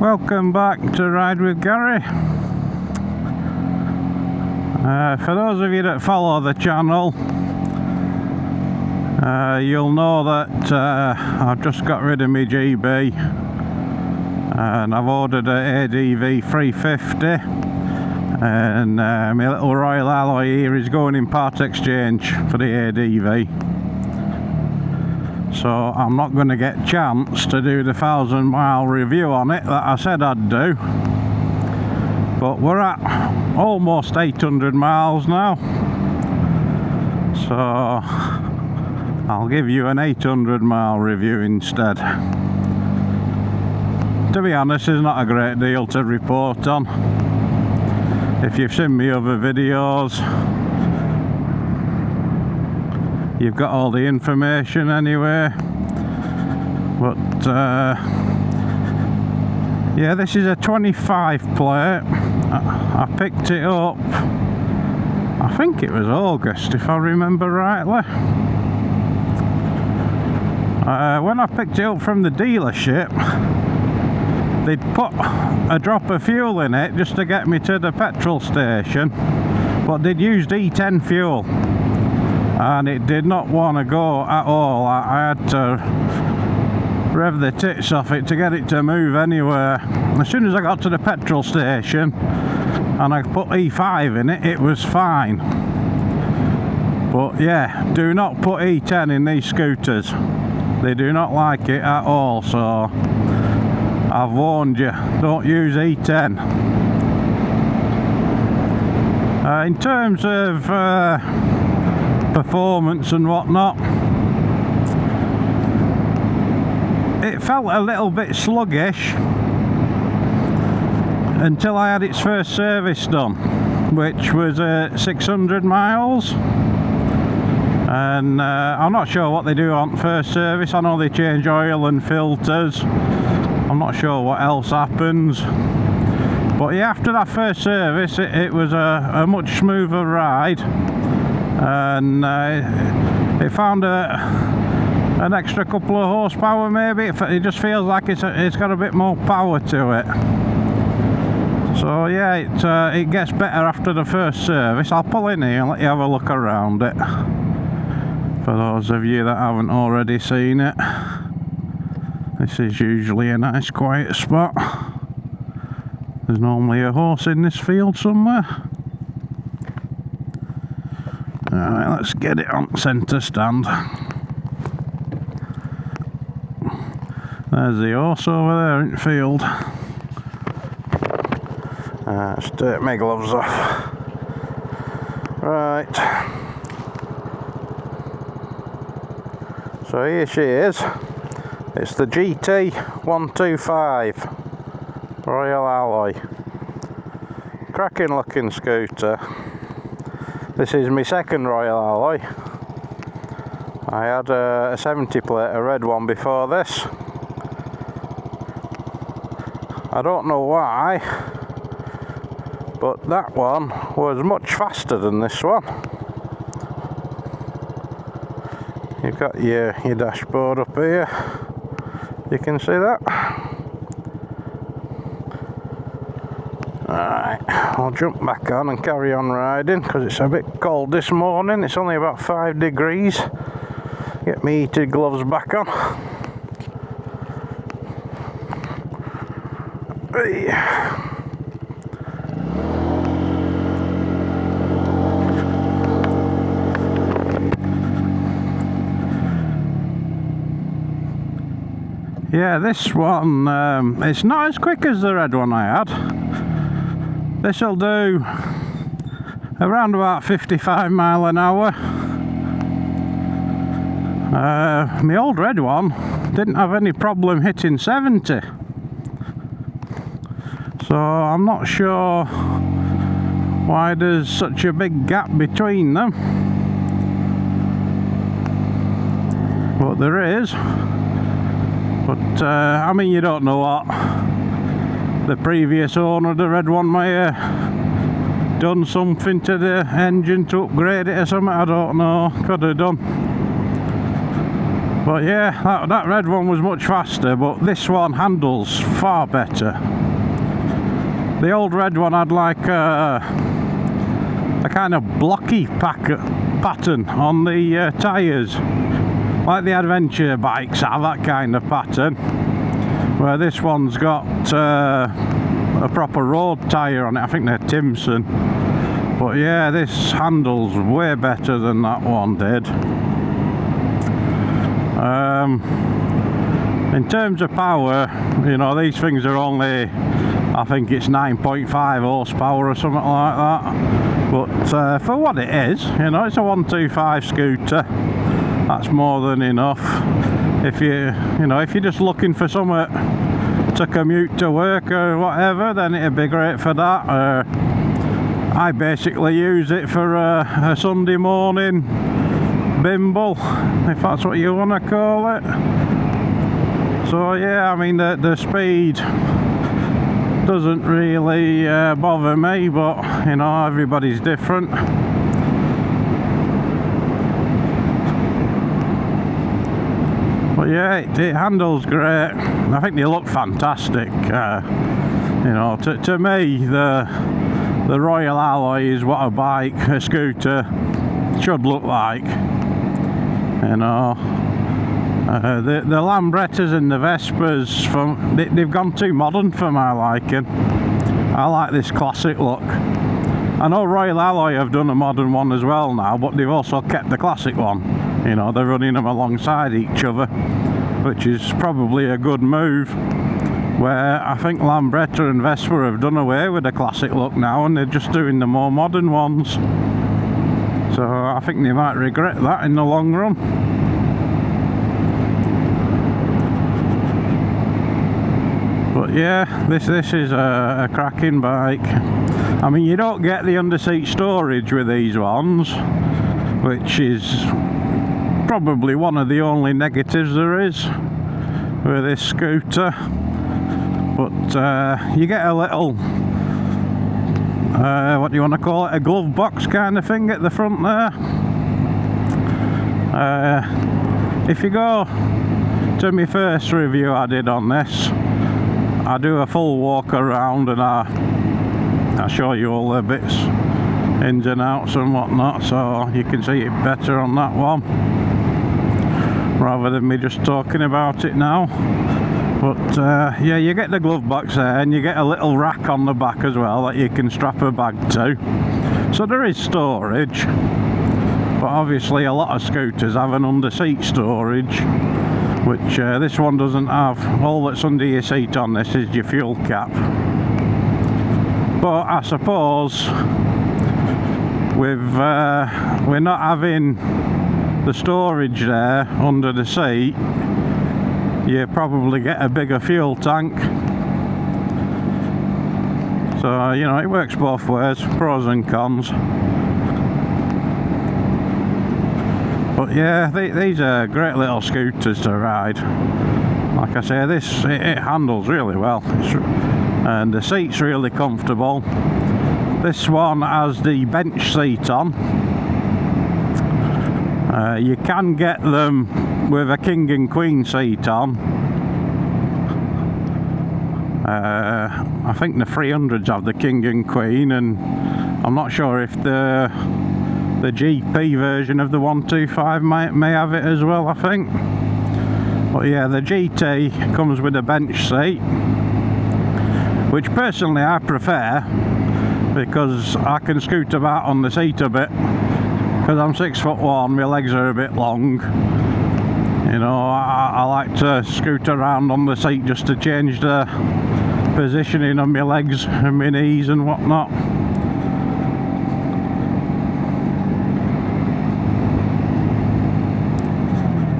Welcome back to Ride with Gary. For those of you that follow the channel, you'll know that I've just got rid of my GB and I've ordered an ADV 350, and my little Royal Alloy here is going in part exchange for the ADV. So I'm not going to get a chance to do the 1,000-mile review on it that I said I'd do. But we're at almost 800 miles now. So I'll give you an 800-mile review instead. To be honest, there's not a great deal to report on. If you've seen me other videos, you've got all the information anyway. But yeah, this is a 25 plate. I picked it up, I think it was August if I remember rightly. When I picked it up from the dealership, they'd put a drop of fuel in it just to get me to the petrol station, but they'd used E10 fuel and it did not want to go at all. I had to rev the tits off it to get it to move anywhere. As soon as I got to the petrol station and I put E5 in it, it was fine. But yeah, do not put E10 in these scooters. They do not like it at all, so I've warned you, don't use E10. In terms of performance and whatnot, it felt a little bit sluggish until I had its first service done, which was 600 miles. And I'm not sure what they do on first service. I know they change oil and filters. I'm not sure what else happens. But yeah, after that first service it was a much smoother ride, and it found an extra couple of horsepower maybe. It just feels like it's got a bit more power to it. So yeah, it gets better after the first service. I'll pull in here and let you have a look around it, for those of you that haven't already seen it. This is usually a nice quiet spot. There's normally a horse in this field somewhere. Alright, let's get it on centre stand. There's the horse over there in the field. Let's take my gloves off. Right. So here she is. It's the GT125 Royal Alloy. Cracking looking scooter. This is my second Royal Alloy. I had a 70 plate, a red one before this. I don't know why, but that one was much faster than this one. You've got your dashboard up here. You can see that. Alright, I'll jump back on and carry on riding because it's a bit cold this morning. It's only about 5 degrees. Get my heated gloves back on. Hey. Yeah, this one, it's not as quick as the red one I had. This'll do around about 55 mile an hour. My old red one didn't have any problem hitting 70. So I'm not sure why there's such a big gap between them. But there is. But I mean, you don't know what the previous owner of the red one may have done something to the engine to upgrade it or something. I don't know, could have done. But yeah, that red one was much faster, but this one handles far better. The old red one had like a kind of blocky pattern on the tyres, like the adventure bikes have that kind of pattern, where this one's got a proper road tyre on it. I think they're Timson. But yeah, this handles way better than that one did. In terms of power, you know, these things are only, I think it's 9.5 horsepower or something like that. But for what it is, you know, it's a 125 scooter. That's more than enough. If you're just looking for somewhere to commute to work or whatever, then it'd be great for that. I basically use it for a Sunday morning bimble, if that's what you want to call it. So yeah, I mean the speed doesn't really bother me, but you know, everybody's different. But yeah, it handles great. I think they look fantastic. You know, to me, the Royal Alloy is what a scooter should look like. You know, the Lambrettas and the Vespas, they've gone too modern for my liking. I like this classic look. I know Royal Alloy have done a modern one as well now, but they've also kept the classic one. You know, they're running them alongside each other, which is probably a good move. Where I think Lambretta and Vespa have done away with the classic look now, and they're just doing the more modern ones. So I think they might regret that in the long run. But yeah, this is a cracking bike. I mean, you don't get the under-seat storage with these ones, which is probably one of the only negatives there is with this scooter. But you get a little, what do you want to call it, a glove box kind of thing at the front there. If you go to my first review I did on this, I do a full walk around and I show you all the bits, ins and outs and whatnot, so you can see it better on that one rather than me just talking about it now. But yeah, you get the glove box there, and you get a little rack on the back as well that you can strap a bag to. So there is storage, but obviously a lot of scooters have an under-seat storage, which this one doesn't have. All that's under your seat on this is your fuel cap. But I suppose we're not having the storage there under the seat, you probably get a bigger fuel tank. So you know, it works both ways, pros and cons. But yeah, these are great little scooters to ride. Like I say, it handles really well, and the seat's really comfortable. This one has the bench seat on. You can get them with a king and queen seat on. I think the 300s have the king and queen, and I'm not sure if the GP version of the 125 may have it as well, I think. But yeah, the GT comes with a bench seat, which personally I prefer, because I can scoot about on the seat a bit. Because I'm 6'1", my legs are a bit long. You know, I like to scoot around on the seat just to change the positioning of my legs and my knees and whatnot.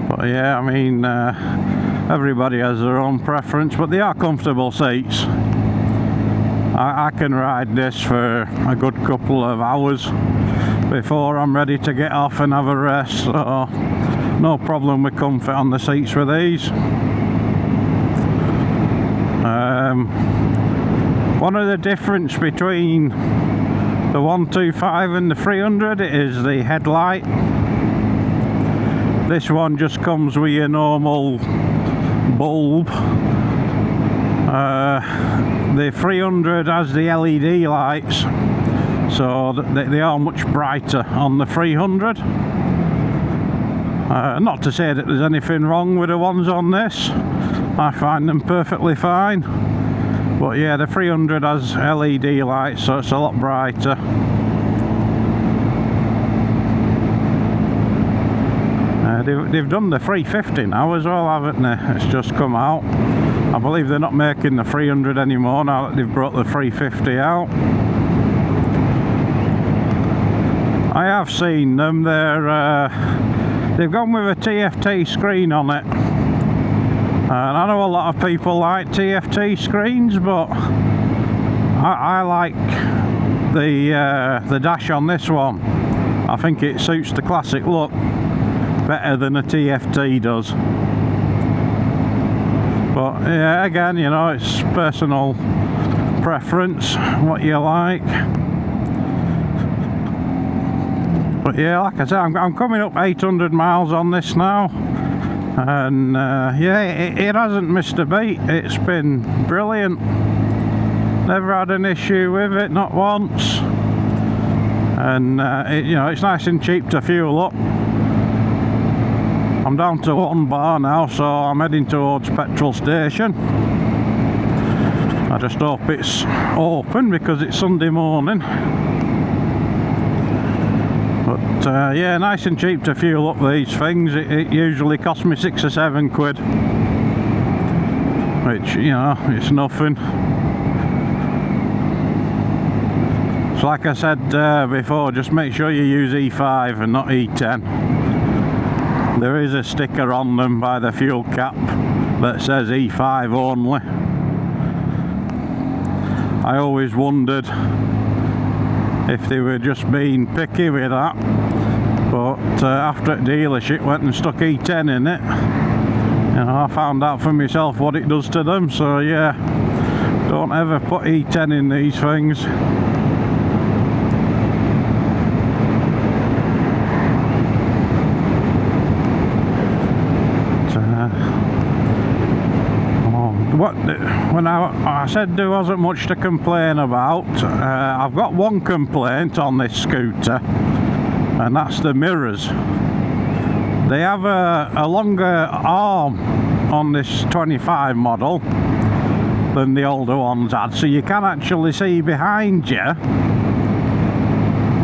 But yeah, I mean, everybody has their own preference, but they are comfortable seats. I can ride this for a good couple of hours before I'm ready to get off and have a rest, so no problem with comfort on the seats with these. One of the difference between the 125 and the 300 is the headlight. This one just comes with your normal bulb. The 300 has the LED lights, so they are much brighter on the 300. Not to say that there's anything wrong with the ones on this, I find them perfectly fine, but yeah, the 300 has LED lights, so it's a lot brighter. They've done the 350 now as well, haven't they? It's just come out. I believe they're not making the 300 anymore now that they've brought the 350 out. I have seen them. They've gone with a TFT screen on it, and I know a lot of people like TFT screens, but I like the dash on this one. I think it suits the classic look better than a TFT does. But yeah, again, you know, it's personal preference, what you like. But yeah, like I said, I'm coming up 800 miles on this now, and yeah, it hasn't missed a beat. It's been brilliant. Never had an issue with it, not once. And you know, it's nice and cheap to fuel up. I'm down to 1 bar now, so I'm heading towards petrol station. I just hope it's open because it's Sunday morning. But yeah, nice and cheap to fuel up these things. It usually costs me 6 or 7 quid, which, you know, it's nothing. So like I said before, just make sure you use E5 and not E10. There is a sticker on them by the fuel cap that says E5 only. I always wondered if they were just being picky with that, but after at dealership went and stuck E10 in it, you know, I found out for myself what it does to them. So yeah, don't ever put E10 in these things. When I said there wasn't much to complain about, I've got one complaint on this scooter, and that's the mirrors. They have a longer arm on this 25 model than the older ones had, so you can actually see behind you,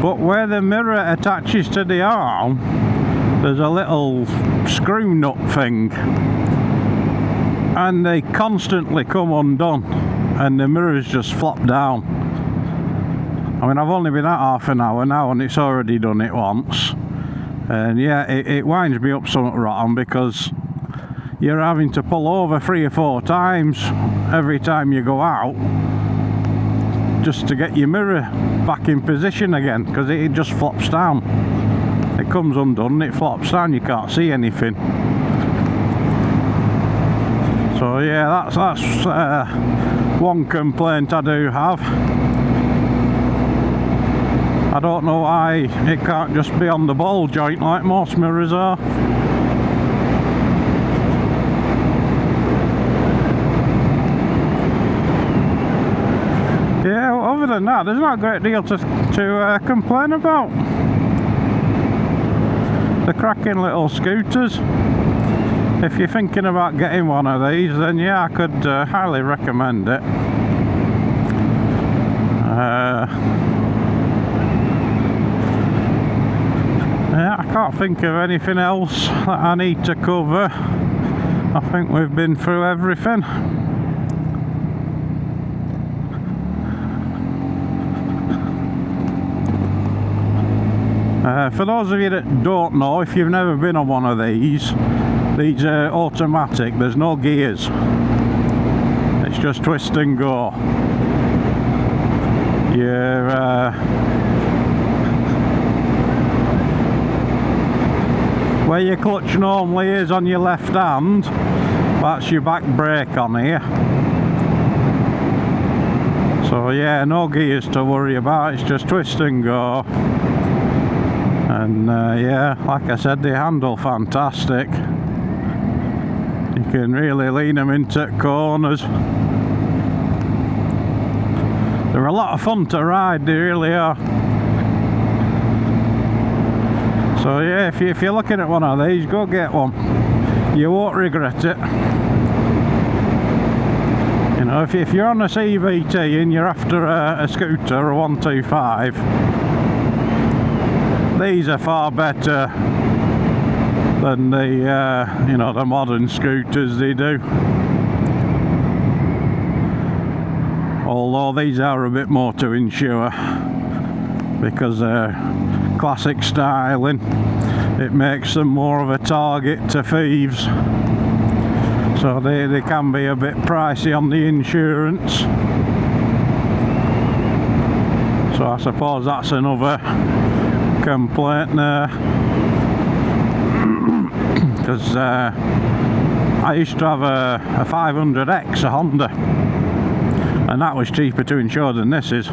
but where the mirror attaches to the arm, there's a little screw nut thing, and they constantly come undone and the mirrors just flop down. I mean, I've only been at half an hour now and it's already done it once, and yeah, it winds me up somewhat rotten because you're having to pull over 3 or 4 times every time you go out just to get your mirror back in position again, because it just flops down. It comes undone, it flops down, you can't see anything. So yeah, that's one complaint I do have. I don't know why it can't just be on the ball joint like most mirrors are. Yeah, other than that, there's not a great deal to complain about. They're cracking little scooters. If you're thinking about getting one of these, then yeah, I could highly recommend it. Yeah, I can't think of anything else that I need to cover. I think we've been through everything. For those of you that don't know, if you've never been on one of these are automatic, there's no gears, it's just twist and go. Where your clutch normally is on your left hand, that's your back brake on here. So yeah, no gears to worry about, it's just twist and go. And yeah, like I said, they handle fantastic. You can really lean them into corners. They're a lot of fun to ride, they really are. So yeah, if you're looking at one of these, go get one. You won't regret it. You know, if you're on a CVT and you're after a scooter, a 125, these are far better than the you know, the modern scooters they do. Although these are a bit more to insure because they're classic styling. It makes them more of a target to thieves. So they can be a bit pricey on the insurance. So I suppose that's another complaint there. Because I used to have a 500X, a Honda, and that was cheaper to insure than this is.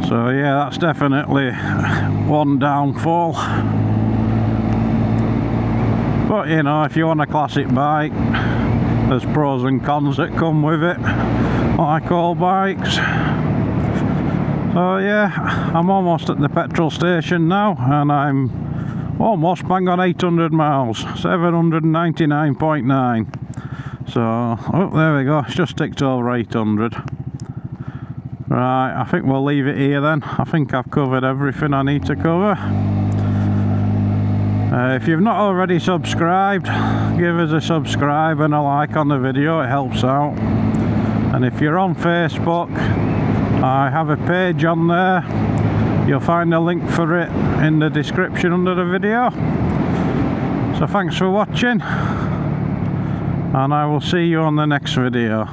So yeah, that's definitely one downfall. But you know, if you want a classic bike, there's pros and cons that come with it, like all bikes. So yeah, I'm almost at the petrol station now, and I'm almost bang on 800 miles, 799.9. So, oh, there we go, it's just ticked over 800. Right, I think we'll leave it here then. I think I've covered everything I need to cover. If you've not already subscribed, give us a subscribe and a like on the video, it helps out. And if you're on Facebook, I have a page on there. You'll find a link for it in the description under the video. So thanks for watching, and I will see you on the next video.